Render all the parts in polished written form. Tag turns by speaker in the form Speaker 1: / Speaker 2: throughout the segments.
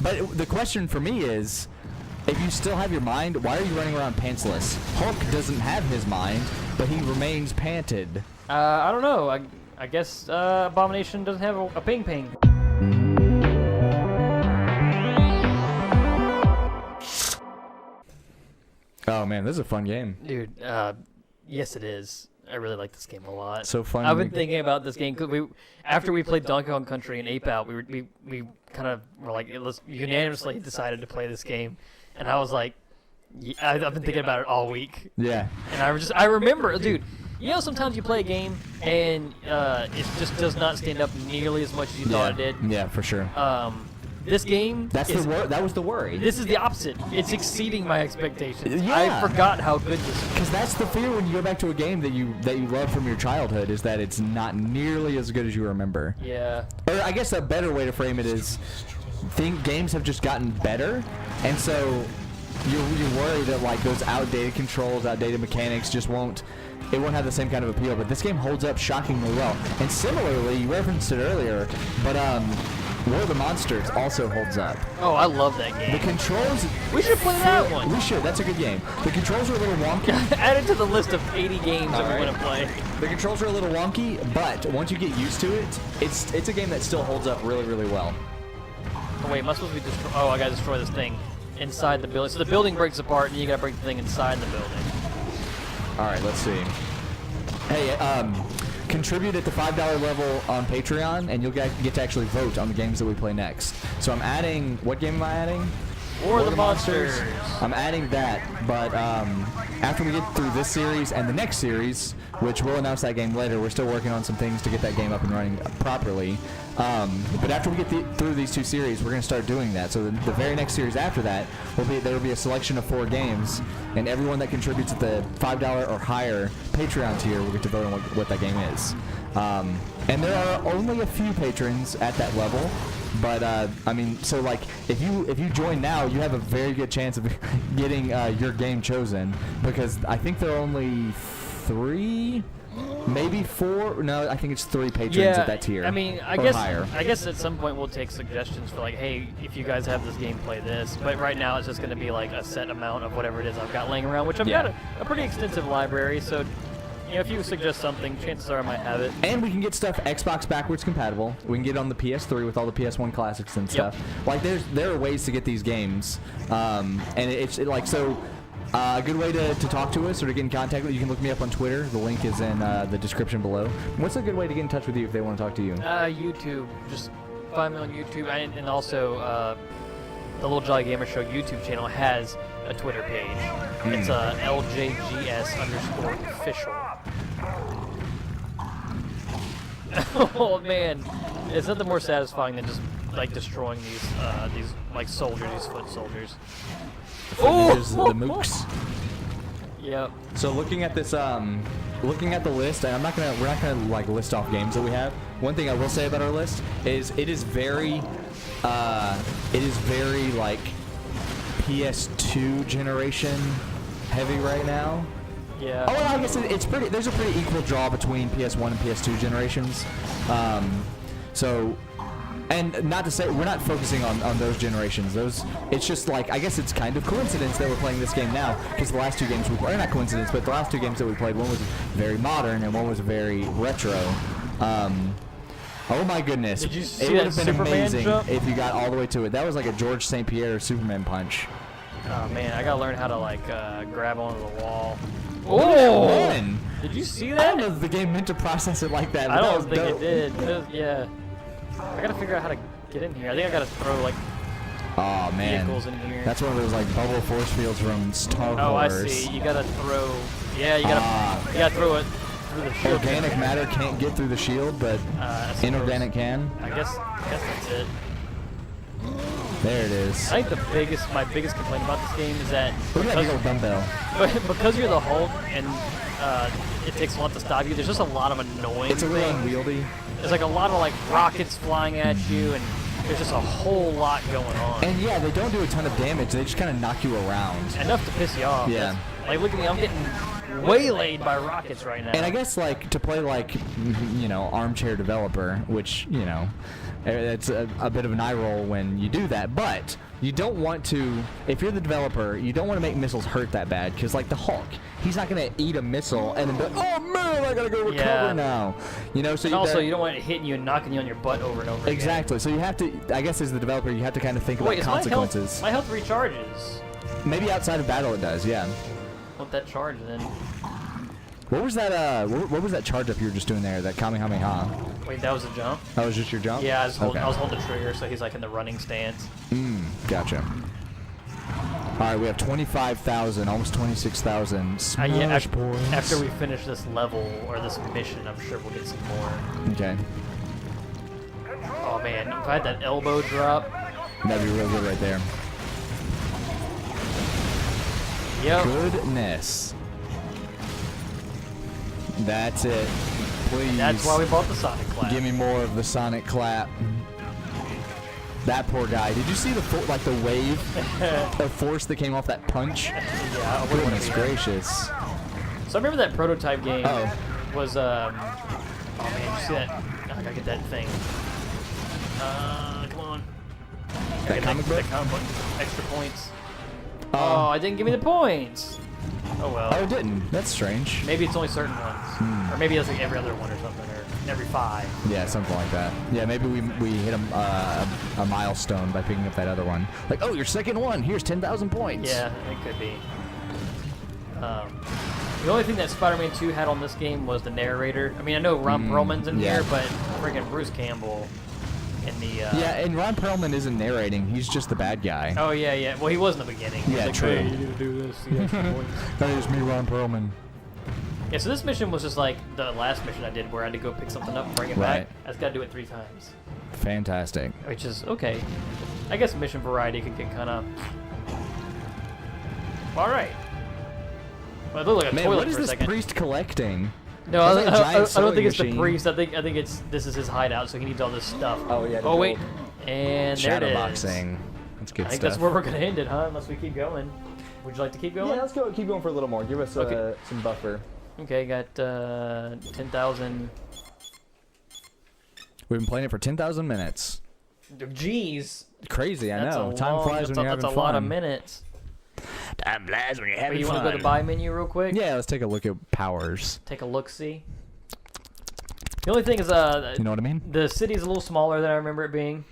Speaker 1: But the question for me is, if you still have your mind, why are you running around pantsless? Hulk doesn't have his mind, but he remains panted.
Speaker 2: I don't know. I guess Abomination doesn't have a ping.
Speaker 1: Oh man, this is a fun game.
Speaker 2: Dude, yes it is. I really like this game a lot.
Speaker 1: So fun.
Speaker 2: I've been thinking about this game because after we played Donkey Kong Country and Ape Out, we kind of were like, let's unanimously decided to play this game, and I was like, I've been thinking about it all week.
Speaker 1: Yeah.
Speaker 2: And I remember, dude. You know, sometimes you play a game and it just does not stand up nearly as much as you thought it did.
Speaker 1: Yeah, for sure.
Speaker 2: This game.
Speaker 1: That was the worry.
Speaker 2: This is the opposite. It's exceeding my expectations.
Speaker 1: Yeah.
Speaker 2: I forgot how good this is.
Speaker 1: Because that's the fear when you go back to a game that you love from your childhood, is that it's not nearly as good as you remember.
Speaker 2: Yeah.
Speaker 1: Or I guess a better way to frame it is, games have just gotten better, and so you're worried that like those outdated controls, outdated mechanics just won't have the same kind of appeal. But this game holds up shockingly well. And similarly, you referenced it earlier, but War of the Monsters also holds up.
Speaker 2: Oh, I love that game.
Speaker 1: The controls...
Speaker 2: We should play that one.
Speaker 1: We should. That's a good game. The controls are a little wonky.
Speaker 2: Add it to the list of 80 games that we want to play.
Speaker 1: The controls are a little wonky, but once you get used to it, it's a game that still holds up really, really well.
Speaker 2: Oh, wait, am I supposed to be Oh, I gotta destroy this thing inside the building. So the building breaks apart, and you gotta break the thing inside the building.
Speaker 1: Alright, let's see. Hey, contribute at the $5 level on Patreon, and you'll get to actually vote on the games that we play next. So I'm adding... What game am I adding?
Speaker 2: War of the Monsters.
Speaker 1: I'm adding that, but after we get through this series and the next series, which we'll announce that game later, we're still working on some things to get that game up and running properly. But after we get through these two series, we're going to start doing that. So the very next series after that, there will be a selection of 4 games, and everyone that contributes at the $5 or higher Patreon tier will get to vote on what that game is. And there are only a few patrons at that level. But I mean, so like, if you join now, you have a very good chance of getting your game chosen, because I think there are only 3, maybe 4. No, I think it's 3 patrons at that tier.
Speaker 2: I mean, I guess at some point we'll take suggestions for like, hey, if you guys have this game, play this. But right now it's just going to be like a set amount of whatever it is I've got laying around, which I've got a pretty extensive library. So, you know, if you suggest something, chances are I might have it. And
Speaker 1: we can get stuff Xbox backwards compatible. We can get on the PS3 with all the PS1 classics and stuff. Like, there are ways to get these games, and a good way to talk to us or to get in contact with you can look me up on Twitter. The link is in the description below. What's a good way to get in touch with you if they want to talk to you?
Speaker 2: YouTube. Just find me on YouTube, and also the Little Jolly Gamer Show YouTube channel has a Twitter page. It's LJGS_official. Oh man, it's nothing more satisfying than just like destroying these like soldiers, these foot soldiers.
Speaker 1: Oh, the mooks.
Speaker 2: Yep.
Speaker 1: So looking at this, looking at the list, and we're not gonna like list off games that we have. One thing I will say about our list is it is very like PS2 generation heavy right now.
Speaker 2: Yeah.
Speaker 1: Oh, well, I guess it's pretty. There's a pretty equal draw between PS1 and PS2 generations. So, and not to say we're not focusing on those generations. It's just like, I guess it's kind of coincidence that we're playing this game now, because the last 2 games we played, not coincidence, but the last 2 games that we played, one was very modern and one was very retro. Oh my goodness!
Speaker 2: Did you see
Speaker 1: it would have
Speaker 2: that
Speaker 1: been
Speaker 2: Superman
Speaker 1: amazing
Speaker 2: jump?
Speaker 1: if you got all the way to it. That was like a George St. Pierre Superman punch.
Speaker 2: Oh man, I gotta learn how to like grab onto the wall.
Speaker 1: Oh!
Speaker 2: Did you see that?
Speaker 1: I don't know if the game meant to process it like that.
Speaker 2: I don't think it did. Yeah. I gotta figure out how to get in here. I think I gotta throw like vehicles in here.
Speaker 1: That's one of those like bubble force fields from Star Wars.
Speaker 2: Oh, I see. You gotta throw. Yeah, you gotta throw it through the shield.
Speaker 1: Organic matter can't get through the shield, but inorganic can.
Speaker 2: I guess that's it.
Speaker 1: There it is.
Speaker 2: I think my biggest complaint about this game is that
Speaker 1: look at that big old dumbbell.
Speaker 2: Because you're the Hulk and it takes a lot to stop you. There's just a lot of annoying.
Speaker 1: It's a little unwieldy.
Speaker 2: There's like a lot of like rockets flying at you, and there's just a whole lot going on.
Speaker 1: And yeah, they don't do a ton of damage. They just kind of knock you around.
Speaker 2: Enough to piss you off.
Speaker 1: Yeah.
Speaker 2: Like, look at me. I'm getting waylaid by rockets right now.
Speaker 1: And I guess like to play like, you know, armchair developer, which, you know, It's a bit of an eye roll when you do that, but you don't want to, if you're the developer, you don't want to make missiles hurt that bad, because like the Hulk, he's not going to eat a missile and then be like, oh man, I got to go recover now. You know, so
Speaker 2: and also you don't want it hitting you and knocking you on your butt over and over
Speaker 1: exactly.
Speaker 2: again.
Speaker 1: So you have to, I guess as the developer, you have to kind of think about consequences.
Speaker 2: My health recharges.
Speaker 1: Maybe outside of battle it does, yeah.
Speaker 2: Let that charge then.
Speaker 1: What was that, what was that charge up you were just doing there, that Kamehameha?
Speaker 2: Wait, that was a jump?
Speaker 1: That was just your jump?
Speaker 2: Yeah, I was holding the trigger, so he's like in the running stance.
Speaker 1: Gotcha. Alright, we have 25,000, almost 26,000. Smash points.
Speaker 2: After we finish this level, or this mission, I'm sure we'll get some more.
Speaker 1: Okay.
Speaker 2: Oh man, if I had that elbow drop.
Speaker 1: That'd be real good right there.
Speaker 2: Yep.
Speaker 1: Goodness. That's it. Please.
Speaker 2: That's why we bought the Sonic Clap.
Speaker 1: Give me more of the Sonic Clap. That poor guy. Did you see the wave of force that came off that punch?
Speaker 2: Yeah.
Speaker 1: Goodness gracious.
Speaker 2: So I remember that prototype game was oh man, did you see that? Oh, I gotta get that thing. Come on.
Speaker 1: That comic book?
Speaker 2: That comic book. Extra points. Oh, I didn't give me the points. Oh well.
Speaker 1: Oh, it didn't. That's strange.
Speaker 2: Maybe it's only certain ones. Or maybe it's like every other one or something, or every 5.
Speaker 1: Yeah, something like that. Yeah, maybe we hit a milestone by picking up that other one. Like, oh, your second one. Here's 10,000 points.
Speaker 2: Yeah, it could be. The only thing that Spider-Man 2 had on this game was the narrator. I mean, I know Ron Perlman's in here, but freaking Bruce Campbell in the...
Speaker 1: Yeah, and Ron Perlman isn't narrating. He's just the bad guy.
Speaker 2: Oh, yeah, yeah. Well, he was in the beginning. He was like,
Speaker 1: true.
Speaker 2: Hey, you need to do this.
Speaker 1: That is me, Ron Perlman.
Speaker 2: Yeah, so this mission was just like the last mission I did where I had to go pick something up and bring it back. I just got to do it 3 times.
Speaker 1: Fantastic.
Speaker 2: Which is okay. I guess mission variety could get kind of... All right. Well, it looked like a toilet
Speaker 1: what is
Speaker 2: for a
Speaker 1: this
Speaker 2: second.
Speaker 1: priest collecting?
Speaker 2: No, I don't think it's the priest. I think this is his hideout, so he needs all this stuff.
Speaker 1: Oh yeah.
Speaker 2: Oh wait, and there it is.
Speaker 1: Shadowboxing. That's good
Speaker 2: I think
Speaker 1: stuff.
Speaker 2: that's where we're gonna end it, huh? Unless we keep going. Would you like to keep going?
Speaker 1: Yeah, let's go. Keep going for a little more. Give us some buffer.
Speaker 2: Okay, got 10,000.
Speaker 1: We've been playing it for 10,000 minutes.
Speaker 2: Jeez.
Speaker 1: Crazy, I know. Time flies when you're having fun.
Speaker 2: That's a lot of minutes.
Speaker 1: Time flies when you're having fun.
Speaker 2: You want to go to the buy menu real quick?
Speaker 1: Yeah, let's take a look at powers.
Speaker 2: Take a look-see. The only thing is,
Speaker 1: you know what I mean?
Speaker 2: The city's a little smaller than I remember it being.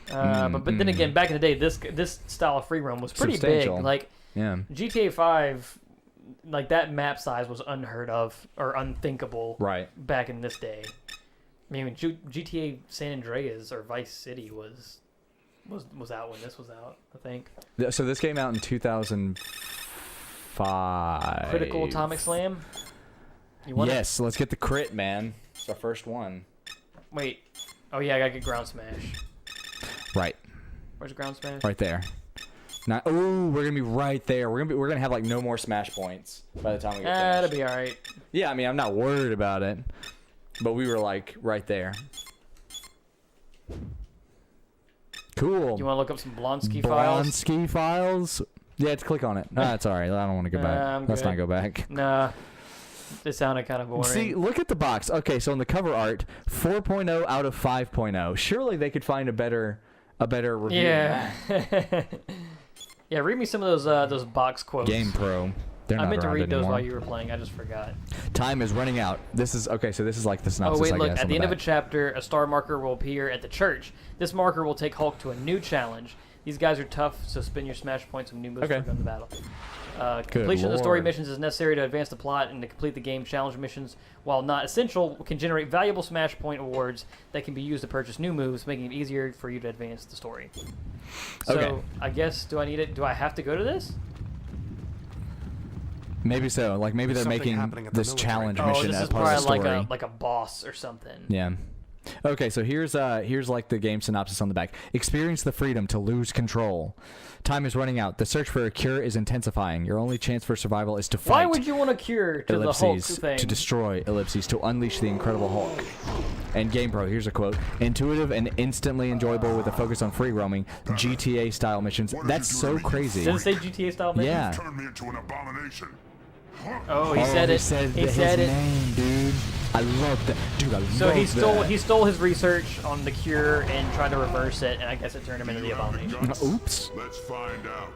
Speaker 2: But then again, back in the day, this style of free roam was pretty big. Like, GTA 5, like that map size was unheard of or unthinkable.
Speaker 1: Right.
Speaker 2: Back in this day. I mean, GTA San Andreas or Vice City was out when this was out, I think.
Speaker 1: So this came out in 2005.
Speaker 2: Critical Atomic Slam? You want
Speaker 1: yes, let's get the crit, man. It's our first one.
Speaker 2: Wait. Oh yeah, I gotta get Ground Smash.
Speaker 1: Right.
Speaker 2: Where's Ground Smash?
Speaker 1: Right there. Not. Oh, we're gonna be right there. We're gonna have like no more smash points by the time we get finished.
Speaker 2: That'll be all right.
Speaker 1: Yeah, I mean, I'm not worried about it, but we were like right there. Cool.
Speaker 2: You want to look up some Blonsky files?
Speaker 1: Blonsky files? Yeah, let's click on it. No, that's all right. I don't want to go back. Let's not go back.
Speaker 2: Nah. This sounded kind of boring.
Speaker 1: See, look at the box. Okay, so in the cover art, 4.0 out of 5.0. Surely they could find a better review.
Speaker 2: Yeah. Yeah, read me some of those box quotes.
Speaker 1: Game Pro. They're not
Speaker 2: I meant to read
Speaker 1: anymore.
Speaker 2: those while you were playing. I just forgot.
Speaker 1: Time is running out. This is okay. So this is like the synopsis.
Speaker 2: Oh wait, look.
Speaker 1: I guess,
Speaker 2: At the end of a chapter, a star marker will appear at the church. This marker will take Hulk to a new challenge. These guys are tough, so spend your smash points on new moves to win the battle. Completion of the story missions is necessary to advance the plot and to complete the game. Challenge missions, while not essential, can generate valuable smash point awards that can be used to purchase new moves, making it easier for you to advance the story. So I guess, do I need it? Do I have to go to this?
Speaker 1: Maybe so. Like maybe they're making this challenge mission
Speaker 2: this
Speaker 1: as
Speaker 2: is
Speaker 1: part of the
Speaker 2: probably
Speaker 1: story.
Speaker 2: like a boss or something.
Speaker 1: Yeah. Okay, so here's like the game synopsis on the back. Experience the freedom to lose control. Time is running out. The search for a cure is intensifying. Your only chance for survival is to fight.
Speaker 2: Why would you want a cure to the Hulk thing?
Speaker 1: To destroy ellipses, to unleash the Incredible Hulk. And Game Pro, here's a quote. Intuitive and instantly enjoyable with a focus on free roaming, GTA style missions. That's so crazy.
Speaker 2: Did it say GTA style missions?
Speaker 1: Yeah.
Speaker 3: Turn me into an abomination.
Speaker 2: Oh, he said it.
Speaker 1: He said his name, dude. I love that, dude. I
Speaker 2: So
Speaker 1: love
Speaker 2: he stole his research on the cure and tried to reverse it, and I guess it turned him into the Abomination.
Speaker 1: Oops.
Speaker 3: Let's find out.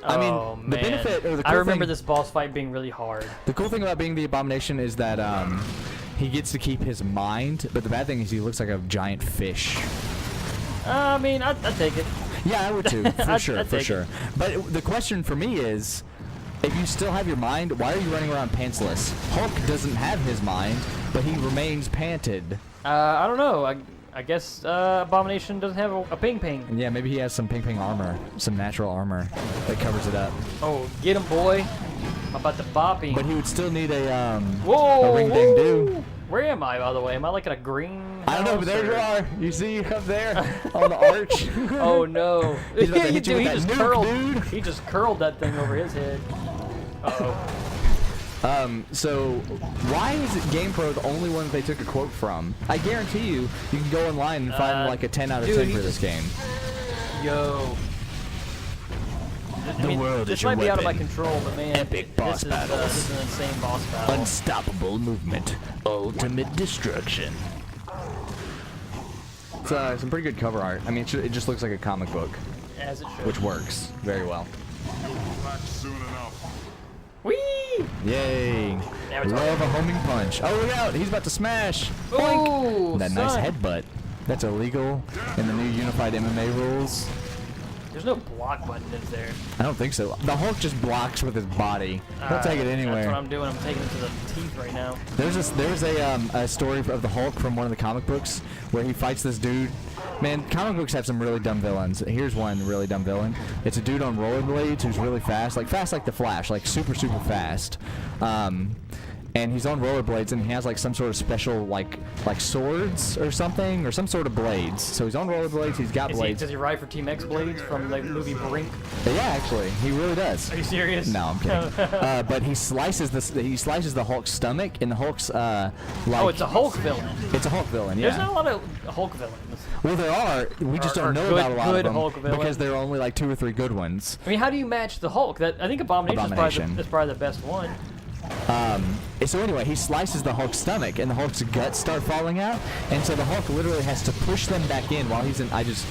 Speaker 1: I mean,
Speaker 2: Oh,
Speaker 1: the
Speaker 2: man.
Speaker 1: benefit or the
Speaker 2: I
Speaker 1: cool
Speaker 2: remember
Speaker 1: thing,
Speaker 2: this boss fight being really hard.
Speaker 1: The cool thing about being the Abomination is that he gets to keep his mind, but the bad thing is he looks like a giant fish.
Speaker 2: I mean, I'd take it.
Speaker 1: Yeah, I would too, for
Speaker 2: I'd
Speaker 1: sure, for
Speaker 2: take
Speaker 1: sure.
Speaker 2: it.
Speaker 1: But the question for me is, if you still have your mind, why are you running around pantsless? Hulk doesn't have his mind, but he remains panted.
Speaker 2: I don't know. I guess Abomination doesn't have a ping.
Speaker 1: And yeah, maybe he has some ping armor, some natural armor that covers it up.
Speaker 2: Oh, get him, boy! I'm about to bop him.
Speaker 1: But he would still need a
Speaker 2: Whoa!
Speaker 1: ring ding do.
Speaker 2: Where am I, by the way? Am I like in a green?
Speaker 1: I don't know, but there
Speaker 2: house,
Speaker 1: you
Speaker 2: or-
Speaker 1: are. You see up there on the arch.
Speaker 2: Oh no!
Speaker 1: He's about to
Speaker 2: He
Speaker 1: hit you with that
Speaker 2: just
Speaker 1: nuke,
Speaker 2: curled.
Speaker 1: dude.
Speaker 2: He just curled that thing over his head. Uh-oh.
Speaker 1: So why is it GamePro the only one that they took a quote from? I guarantee you can go online and find like a 10 out of
Speaker 2: dude,
Speaker 1: 10
Speaker 2: he
Speaker 1: for this
Speaker 2: just-
Speaker 1: game.
Speaker 2: Yo.
Speaker 1: The world
Speaker 2: this
Speaker 1: is your
Speaker 2: might be out of my
Speaker 1: weapon.
Speaker 2: control, but man,
Speaker 1: Epic boss
Speaker 2: this is an insane boss battle.
Speaker 1: Unstoppable movement. Ultimate destruction. It's some pretty good cover art. I mean, it just looks like a comic book,
Speaker 2: As it should.
Speaker 1: which works very well.
Speaker 3: Back soon enough.
Speaker 2: Whee!
Speaker 1: Yay!
Speaker 2: Now it's
Speaker 1: Love a homing punch. Oh, look out! He's about to smash.
Speaker 2: Oh,
Speaker 1: That nice
Speaker 2: son.
Speaker 1: headbutt. That's illegal in the new unified MMA rules.
Speaker 2: There's no block button, is there?
Speaker 1: I don't think so. The Hulk just blocks with his body. He'll take it anywhere.
Speaker 2: That's what I'm doing. I'm taking it to the teeth right now.
Speaker 1: There's a story of the Hulk from one of the comic books where he fights this dude. Man, comic books have some really dumb villains. Here's one really dumb villain. It's a dude on rollerblades who's really fast like the Flash, like super fast. And he's on rollerblades and he has like some sort of special like swords or something or some sort of blades. So he's on rollerblades. He's got blades.
Speaker 2: Does he ride for Team X blades from the movie Brink?
Speaker 1: Yeah, actually, he really does.
Speaker 2: Are you serious?
Speaker 1: No, I'm kidding. But he slices the Hulk's stomach, and the Hulk's like.
Speaker 2: Oh, it's a Hulk villain.
Speaker 1: It's a Hulk villain. Yeah.
Speaker 2: There's not a lot of Hulk villains.
Speaker 1: Well, there are. We just
Speaker 2: Or
Speaker 1: don't know
Speaker 2: good-
Speaker 1: about a lot
Speaker 2: good
Speaker 1: of them
Speaker 2: Hulk villains.
Speaker 1: because there are only like 2 or 3 good ones.
Speaker 2: I mean, how do you match the Hulk? I think Abomination. Is probably the best one.
Speaker 1: So anyway, he slices the Hulk's stomach, and the Hulk's guts start falling out, and so the Hulk literally has to push them back in while he's in. I just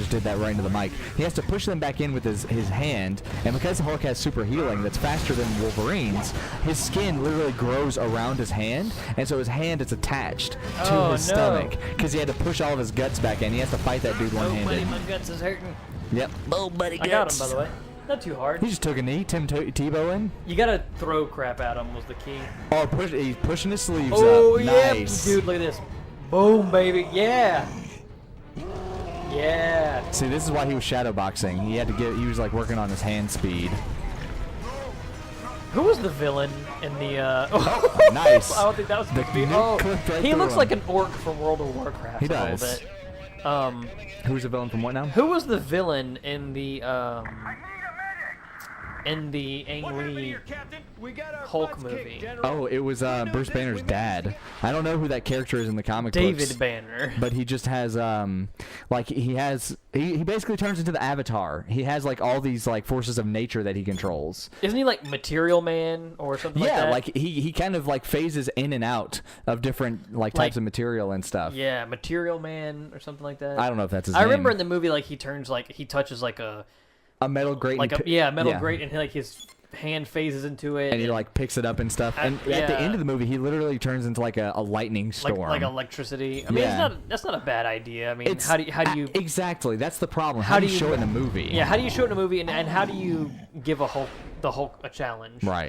Speaker 1: did that right into the mic. He has to push them back in with his hand, and because the Hulk has super healing that's faster than Wolverine's, his skin literally grows around his hand, and so his hand is attached to
Speaker 2: Oh,
Speaker 1: his
Speaker 2: no.
Speaker 1: stomach because he had to push all of his guts back in. He has to fight that dude
Speaker 2: Oh, buddy,
Speaker 1: one-handed.
Speaker 2: my guts is hurting.
Speaker 1: Yep. Oh, buddy,
Speaker 2: I got him, by the way. Not too hard.
Speaker 1: He just took a knee. Tebowing.
Speaker 2: You gotta throw crap at him was the key.
Speaker 1: Oh, he's pushing his sleeves
Speaker 2: Oh,
Speaker 1: up.
Speaker 2: yeah,
Speaker 1: Nice.
Speaker 2: dude, look at this. Boom, baby. Yeah. Yeah.
Speaker 1: See, this is why he was shadowboxing. He was like working on his hand speed.
Speaker 2: Who was the villain in the,
Speaker 1: Oh, nice.
Speaker 2: I don't think that was supposed to be.
Speaker 1: nuke
Speaker 2: Oh,
Speaker 1: clipped right
Speaker 2: he
Speaker 1: through
Speaker 2: looks
Speaker 1: him.
Speaker 2: like an orc from World of Warcraft.
Speaker 1: He
Speaker 2: A
Speaker 1: does.
Speaker 2: little bit.
Speaker 1: Who's the villain from what now?
Speaker 2: Who was the villain in the Ang Lee Hulk movie?
Speaker 1: Oh, it was Bruce Banner's dad. I don't know who that character is in the comic
Speaker 2: David
Speaker 1: books.
Speaker 2: Banner.
Speaker 1: But he just has like he basically turns into the Avatar. He has like all these like forces of nature that he controls.
Speaker 2: Isn't he like Material Man or something like
Speaker 1: Yeah,
Speaker 2: that?
Speaker 1: like he kind of like phases in and out of different like types of material and stuff.
Speaker 2: Yeah, Material Man or something like that.
Speaker 1: I don't know if that's his
Speaker 2: I
Speaker 1: name.
Speaker 2: remember in the movie like he touches like a
Speaker 1: metal grate.
Speaker 2: metal grate and like his hand phases into it
Speaker 1: and he like picks it up and stuff. And at the
Speaker 2: yeah.
Speaker 1: end of the movie, he literally turns into like a lightning storm.
Speaker 2: like electricity. I mean,
Speaker 1: Yeah.
Speaker 2: that's not a bad idea. I mean,
Speaker 1: It's-
Speaker 2: how do you
Speaker 1: exactly? That's the problem. How do you show it in a movie?
Speaker 2: Yeah, how do you show it in a movie and how do you give the Hulk a challenge?
Speaker 1: Right.